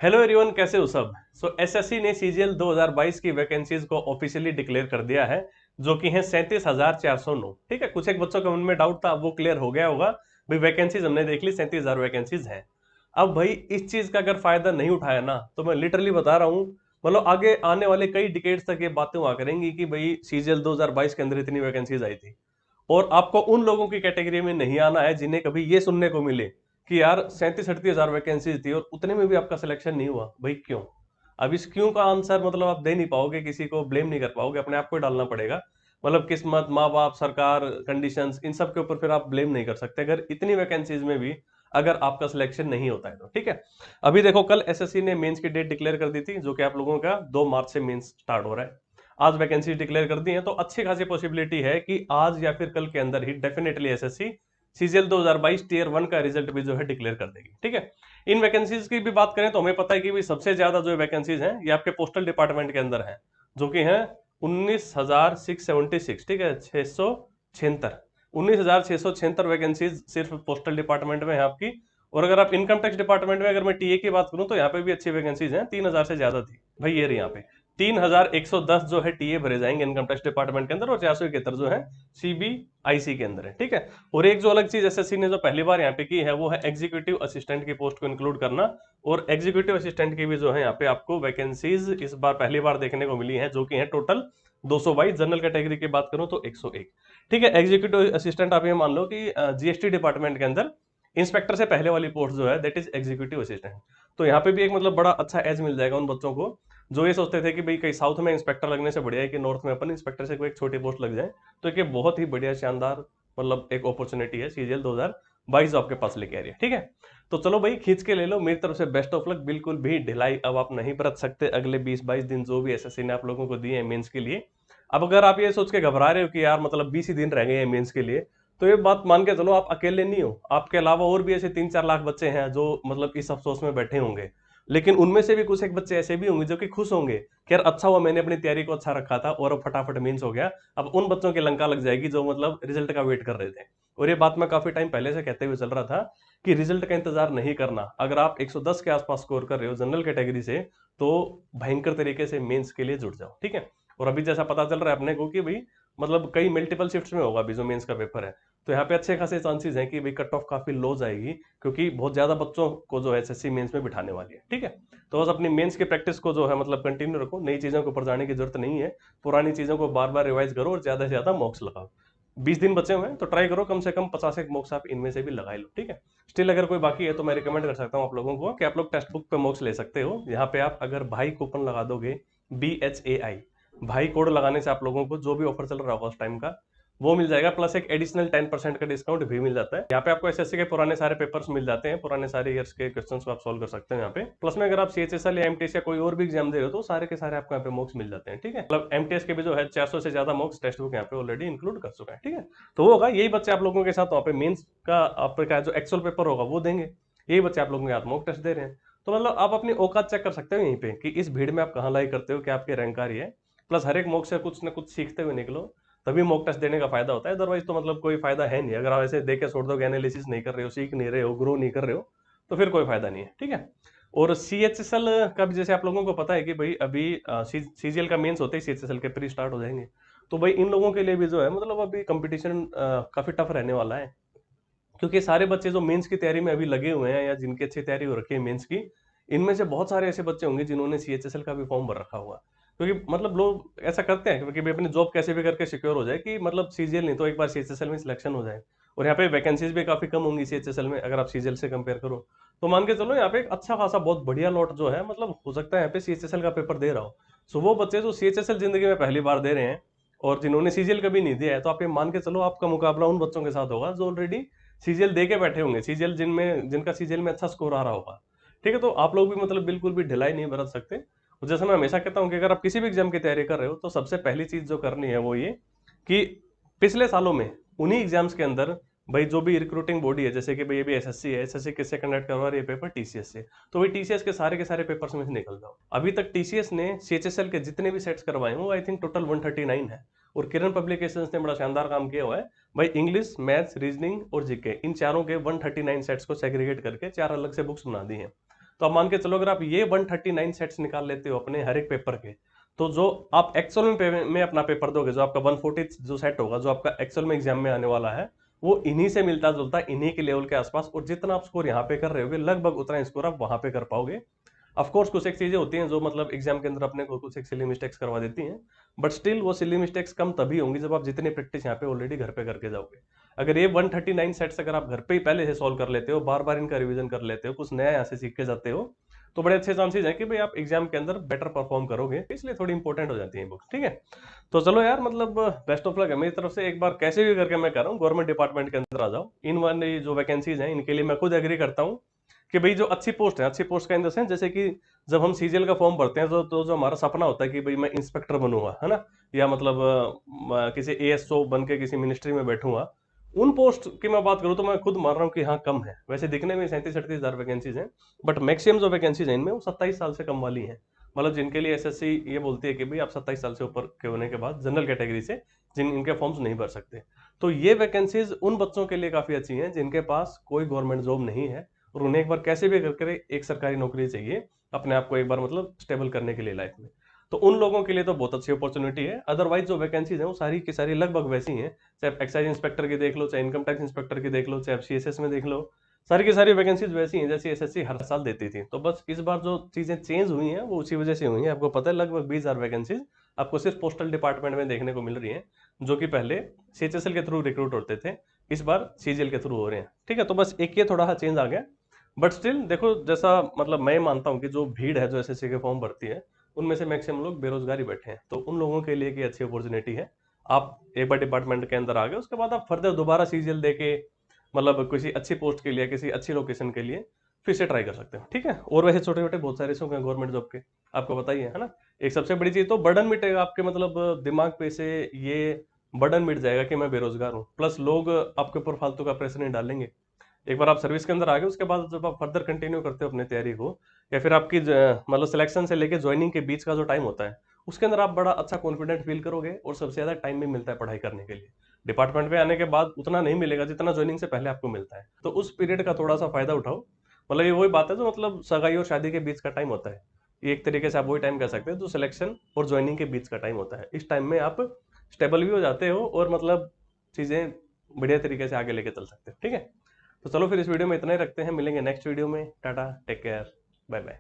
Hello everyone, कैसे हो सब। एसएससी ने सीजीएल 2022 की वैकेंसीज को ऑफिशियली डिक्लेयर कर दिया है, जो कि है 37,409। ठीक है, कुछ एक बच्चों के मन में डाउट था, वो क्लियर हो गया होगा। भाई वैकेंसीज हमने देख ली, 37,000 वैकेंसीज हैं। अब भाई इस चीज का अगर फायदा नहीं उठाया ना, तो मैं लिटरली बता रहा हूँ, मतलब आगे आने वाले कई डिकेड्स तक ये बातें हुआ करेंगी कि भाई सीजीएल 2022 के अंदर इतनी वैकेंसीज आई थी। और आपको उन लोगों की कैटेगरी में नहीं आना है जिन्हें कभी ये सुनने को मिले कि यार 37-38 हजार वैकेंसी थी और उतने में भी आपका सिलेक्शन नहीं हुआ। भाई क्यों? अब इस क्यों का आंसर मतलब आप दे नहीं पाओगे, किसी को ब्लेम नहीं कर पाओगे, अपने आप को ही डालना पड़ेगा। मतलब किस्मत, माँ बाप, सरकार, कंडीशंस, इन सब के ऊपर फिर आप ब्लेम नहीं कर सकते अगर इतनी वैकेंसीज में भी अगर आपका सिलेक्शन नहीं होता है तो। ठीक है, अभी देखो कल एसएससी ने मेंस की डेट डिक्लेयर कर दी थी, जो कि आप लोगों का 2 मार्च से मेंस स्टार्ट हो रहा है। आज वैकेंसी डिक्लेयर कर दी है, तो अच्छी खासी पॉसिबिलिटी है कि आज या फिर कल के अंदर ही डेफिनेटली एसएससी सीजीएल 2022 टीयर 1 का रिजल्ट भी जो है डिक्लेयर कर देगी। ठीक है, इन वैकेंसीज की भी बात करें तो हमें पता है कि भी सबसे ज्यादा जो वैकेंसीज हैं ये आपके पोस्टल डिपार्टमेंट के अंदर है, जो कि है 19,676। ठीक है, 676, 19,676 वैकेंसीज सिर्फ पोस्टल डिपार्टमेंट में है आपकी। और अगर आप इनकम टैक्स डिपार्टमेंट में अगर मैं टीए की बात करूं तो यहाँ पे भी अच्छी वैकेंसीज हैं, 3,000 से ज्यादा थी भाई। ये रही यहाँ पे 3,110 जो है टीए भरे जाएंगे इनकम टैक्स डिपार्टमेंट के अंदर, और 471 जो है सीबीआईसी के अंदर है। ठीक है, और एक जो अलग चीज एसएससी ने जो पहली बार यहाँ पे की है वो है एग्जीक्यूटिव असिस्टेंट की पोस्ट को इंक्लूड करना। और एग्जीक्यूटिव असिस्टेंट की भी जो है यहाँ पे आपको वैकेंसीज इस बार पहली बार देखने को मिली है, जो कि है टोटल 222। जनरल कैटेगरी की बात करूं तो 101। ठीक है, एग्जीक्यूटिव असिस्टेंट आप ये मान लो कि जीएसटी डिपार्टमेंट के अंदर इंस्पेक्टर से पहले वाली पोस्ट जो है दैट इज एग्जीक्यूटिव असिस्टेंट। तो यहाँ पे भी एक मतलब बड़ा अच्छा एज मिल जाएगा उन बच्चों को जो ये सोचते थे कि भाई कहीं साउथ में इंस्पेक्टर लगने से बढ़िया है कि नॉर्थ में अपन इंस्पेक्टर से कोई एक छोटी पोस्ट लग जाए। तो एक ये बहुत ही बढ़िया शानदार मतलब एक अपॉर्चुनिटी है सीजीएल 2022 आपके पास लेके आ रही है। ठीक है, तो चलो भाई खींच के ले लो, मेरी तरफ से बेस्ट ऑफ लक। बिल्कुल भी ढिलाई अब आप नहीं बरत सकते अगले 20-22 दिन जो भी एसएससी ने आप लोगों को दिए हैं मेंस के लिए। अब अगर आप ये सोच के घबरा रहे हो कि यार मतलब 20 ही दिन रह गए हैं मेंस के लिए, तो ये बात मान के चलो आप अकेले नहीं हो। आपके अलावा और भी ऐसे 3-4 लाख बच्चे हैं जो मतलब इस अफसोस में बैठे होंगे। लेकिन उनमें से भी कुछ एक बच्चे ऐसे भी होंगे जो कि खुश होंगे कि यार अच्छा हुआ मैंने अपनी तैयारी को अच्छा रखा था और अब फटाफट मीन्स हो गया। अब उन बच्चों की लंका लग जाएगी जो मतलब रिजल्ट का वेट कर रहे थे। और ये बात मैं काफी टाइम पहले से कहते हुए चल रहा था कि रिजल्ट का इंतजार नहीं करना। अगर आप 110 के आसपास स्कोर कर रहे हो जनरल कैटेगरी से, तो भयंकर तरीके से मेंस के लिए जुट जाओ। ठीक है, और अभी जैसा पता चल रहा है अपने को कि भाई मतलब कई मल्टीपल शिफ्ट्स में होगा अभी जो मेंस का पेपर है, तो यहाँ पे अच्छे खासे चांसेस हैं कि भाई कट ऑफ काफी लो जाएगी, क्योंकि बहुत ज्यादा बच्चों को जो है एसएससी मेंस में बिठाने वाली है। ठीक है, तो बस अपनी मेंस की प्रैक्टिस को जो है मतलब कंटिन्यू रखो, नई चीजों के ऊपर जाने की जरूरत नहीं है। पुरानी चीजों को बार बार रिवाइज करो और ज्यादा से ज्यादा मॉक्स लगाओ। 20 दिन बचे हुए हैं तो ट्राई करो कम से कम 50 एक मॉक्स आप इनमें से भी लगा लो। ठीक है, स्टिल अगर कोई बाकी है तो मैं रिकमेंड कर सकता हूँ आप लोगों को कि आप लोग टेक्स्ट बुक पे मॉक्स ले सकते हो। यहाँ पे आप अगर भाई कूपन लगा दोगे, BHAI भाई कोड लगाने से आप लोगों को जो भी ऑफर चल रहा होगा उस टाइम का वो मिल जाएगा, प्लस एक एडिशनल 10% का डिस्काउंट भी मिल जाता है। यहाँ पे आपको एसएससी के पुराने सारे पेपर्स मिल जाते हैं, पुराने सारे ईयर्स के क्वेश्चंस को आप सॉल्व कर सकते हैं यहाँ पे। प्लस में अगर आप सीएचएसएल या एमटीएस या कोई और भी एग्जाम दे रहे हो तो सारे के सारे आपको यहाँ पे मॉक्स मिल जाते हैं। ठीक है, मतलब एमटीएस के भी जो है 400 से ज्यादा मॉक्स टेक्स्ट बुक यहाँ पे ऑलरेडी इंक्लूड कर चुका है। ठीक है, तो वो होगा यही बच्चे आप लोगों के साथ वहाँ पे मेन्स का आपका जो एक्चुअल पेपर होगा वो देंगे, यही बच्चे आप लोगों के हाथ मॉक टेस्ट दे रहे हैं। तो मतलब आप अपनी औकात चेक कर सकते हो यहीं पे कि इस भीड़ में आप कहाँ लाई करते हो, क्या आपकी रैंक आ रही है। प्लस हर एक मॉक से कुछ ना कुछ सीखते हुए निकलो, तभी मॉक टेस्ट देने का फायदा होता है। अदरवाइज तो मतलब कोई फायदा है नहीं, अगर आप ऐसे देख के छोड़ दोगे, एनालिसिस नहीं कर रहे हो, सीख नहीं रहे हो, ग्रो नहीं कर रहे हो, तो फिर कोई फायदा नहीं है। ठीक है, और सीएचएसएल का भी जैसे आप लोगों को पता है कि भाई अभी सीजीएल का मेंस होते ही सीएचएसएल के प्री स्टार्ट हो जाएंगे। तो भाई इन लोगों के लिए भी जो है मतलब अभी कंपटीशन काफी टफ रहने वाला है, क्योंकि सारे बच्चे जो मेंस की तैयारी में अभी लगे हुए हैं या जिनकी अच्छी तैयारी हो रखी है मेंस की, इनमें से बहुत सारे ऐसे बच्चे होंगे जिन्होंने सीएचएसएल का भी फॉर्म भर रखा हुआ। क्योंकि मतलब लोग ऐसा करते हैं क्योंकि भाई अपनी जॉब कैसे भी करके सिक्योर हो जाए, कि मतलब सीजीएल नहीं तो एक बार सीएचएसएल में सिलेक्शन हो जाए। और यहाँ पे वैकेंसीज भी काफी कम होंगी सीएचएसएल में अगर आप सीजीएल से कंपेयर करो। तो मान के चलो यहाँ पे एक अच्छा खासा बहुत बढ़िया लॉट जो है मतलब हो सकता है यहाँ पे सीएचएसएल का पेपर दे रहा हो। सो वो बच्चे जो सीएचएसएल जिंदगी में पहली बार दे रहे हैं और जिन्होंने सीजीएल कभी नहीं दिया है, तो आप ये मान के चलो आपका मुकाबला उन बच्चों के साथ होगा जो ऑलरेडी सीजीएल दे के बैठे होंगे, सीजीएल जिनका सीजीएल में अच्छा स्कोर आ रहा होगा। ठीक है, तो आप लोग भी मतलब बिल्कुल भी ढिलाई नहीं बरत सकते। और जैसे मैं हमेशा कहता हूँ कि अगर आप किसी भी एग्जाम की तैयारी कर रहे हो तो सबसे पहली चीज जो करनी है वो ये कि पिछले सालों में उन्हीं एग्जाम्स के अंदर भाई जो भी रिक्रूटिंग बॉडी है, जैसे कि भाई ये भी एसएससी है, एसएससी किससे कंडक्ट करवा रही है पेपर, टीसीएस से। तो भाई टीसीएस के सारे पेपर्स में से निकल जाओ। अभी तक टीसीएस ने सीएचएसएल के जितने भी सेट्स करवाए हैं वो आई थिंक टोटल 139 है। और किरण पब्लिकेशंस ने बड़ा शानदार काम किया हुआ है भाई, इंग्लिश, मैथ्स, रीजनिंग और जीके इन चारों के 139 सेट्स को सेग्रीगेट करके 4 अलग से बुक्स बना दी हैं। तो आप मान के चलो अगर आप ये 139 सेट्स निकाल लेते हो अपने हर एक पेपर के, तो जो आप एक्चुअल में अपना पेपर दोगे, जो आपका 140 जो सेट होगा, जो आपका एक्चुअल में एग्जाम में आने वाला है, वो इन्हीं से मिलता जुलता, इन्हीं के लेवल के आसपास, और जितना आप स्कोर यहाँ पे कर रहे होगे लगभग उतना स्कोर आप वहां पे कर पाओगे। ऑफ कोर्स कुछ एक चीजें होती हैं जो मतलब एग्जाम के अंदर अपने को कुछ एक सिली मिस्टेक्स करवा देती हैं, बट स्टिल वो सिली मिस्टेक्स कम तभी होंगी जब आप जितनी प्रैक्टिस यहाँ पे ऑलरेडी घर पे करके जाओगे। अगर ये 139 सेट्स अगर आप घर पे ही पहले से सॉल्व कर लेते हो, बार बार इनका रिवीजन कर लेते हो, कुछ नया यहाँ से सीख के जाते हो, तो बड़े अच्छे चांसेस हैं कि भाई आप एग्जाम के अंदर बेटर परफॉर्म करोगे। इसलिए थोड़ी इंपॉर्टेंट हो जाती है बुक्स, ठीक है। तो चलो यार, मतलब बेस्ट ऑफ लक है मेरी तरफ से। एक बार कैसे भी करके मैं कह रहा हूँ गवर्नमेंट डिपार्टमेंट के अंदर आ जाओ। इन वाली जो वैकेंसीज हैं इनके लिए मैं खुद एग्री करता हूँ कि भाई जो अच्छी पोस्ट है, अच्छी पोस्ट का इन द सेंस जैसे कि जब हम सीजीएल का फॉर्म भरते हैं तो जो हमारा सपना होता है कि भाई मैं इंस्पेक्टर बनूंगा, है ना, या मतलब किसी एएसओ बन के किसी मिनिस्ट्री में बैठूंगा, उन पोस्ट की मैं बात करूं तो मैं खुद मान रहा हूं कि हाँ कम है। वैसे दिखने में 37-38 हजार वैकेंसीज हैं, बट मैक्सिमम जो वैकेंसीज हैं इनमें वो 27 साल से कम वाली हैं। मतलब जिनके लिए एसएससी ये बोलती है कि भाई आप 27 साल से ऊपर के होने के बाद जनरल कैटेगरी से जिन इनके फॉर्म्स नहीं भर सकते, तो ये वैकेंसीज उन बच्चों के लिए काफी अच्छी हैं जिनके पास कोई गवर्नमेंट जॉब नहीं है और उन्हें एक बार कैसे भी करके एक सरकारी नौकरी चाहिए अपने आप को एक बार मतलब स्टेबल करने के लिए लाइफ में। तो उन लोगों के लिए तो बहुत अच्छी अपॉर्चुनिटी है। अदरवाइज जो वैकेंसीज है वो सारी की सारी लगभग वैसी हैं, चाहे एक्साइज इंस्पेक्टर की देख लो, चाहे इनकम टैक्स इंस्पेक्टर की देख लो, चाहे सीएसएस में देख लो, सारी की सारी वैकेंसीज वैसी हैं जैसी एसएससी हर साल देती थी। तो बस इस बार जो चीजें चेंज हुई हैं वो उसी वजह से हुई हैं। आपको पता है लगभग 20,000 वैकेंसीज आपको सिर्फ पोस्टल डिपार्टमेंट में देखने को मिल रही है, जो कि पहले सीएचएसएल के थ्रू रिक्रूट होते थे, इस बार सीजीएल के थ्रू हो रहे हैं, ठीक है। तो बस एक ये थोड़ा सा चेंज आ गया, बट स्टिल देखो जैसा मतलब मैं मानता हूँ कि जो भीड़ है जो एसएससी के फॉर्म भरती है उनमें से मैक्सिमम लोग बेरोजगार ही बैठे हैं, तो उन लोगों के लिए की अच्छी अपॉर्चुनिटी है। आप एक बार डिपार्टमेंट के अंदर आ गए उसके बाद आप फर्दर दोबारा सीजीएल देके मतलब किसी अच्छी पोस्ट के लिए किसी अच्छी लोकेशन के लिए फिर से ट्राई कर सकते हो, ठीक है। और वैसे छोटे छोटे बहुत सारे शौक हैं गवर्नमेंट जॉब के, आपको बताइए, है ना। एक सबसे बड़ी चीज तो बर्डन मिटेगा आपके मतलब दिमाग पे से, ये बर्डन मिट जाएगा कि मैं बेरोजगार हूँ, प्लस लोग आपके ऊपर फालतू का प्रेशर नहीं डालेंगे। एक बार आप सर्विस के अंदर आ गए उसके बाद जब आप फर्दर कंटिन्यू करते हो अपनी तैयारी को, या फिर आपकी मतलब सिलेक्शन से लेके ज्वाइनिंग के बीच का जो टाइम होता है उसके अंदर आप बड़ा अच्छा कॉन्फिडेंट फील करोगे और सबसे ज्यादा टाइम भी मिलता है पढ़ाई करने के लिए। डिपार्टमेंट में आने के बाद उतना नहीं मिलेगा जितना ज्वाइनिंग से पहले आपको मिलता है, तो उस पीरियड का थोड़ा सा फायदा उठाओ। मतलब ये वही बात है जो मतलब सगाई और शादी के बीच का टाइम होता है, ये एक तरीके से आप वही टाइम कह सकते हैं जो सिलेक्शन और ज्वाइनिंग के बीच का टाइम होता है। इस टाइम में आप स्टेबल भी हो जाते हो और मतलब चीजें बढ़िया तरीके से आगे लेके चल सकते हो, ठीक है। तो चलो फिर इस वीडियो में इतना ही रखते हैं, मिलेंगे नेक्स्ट वीडियो में। Tata, take care, bye bye.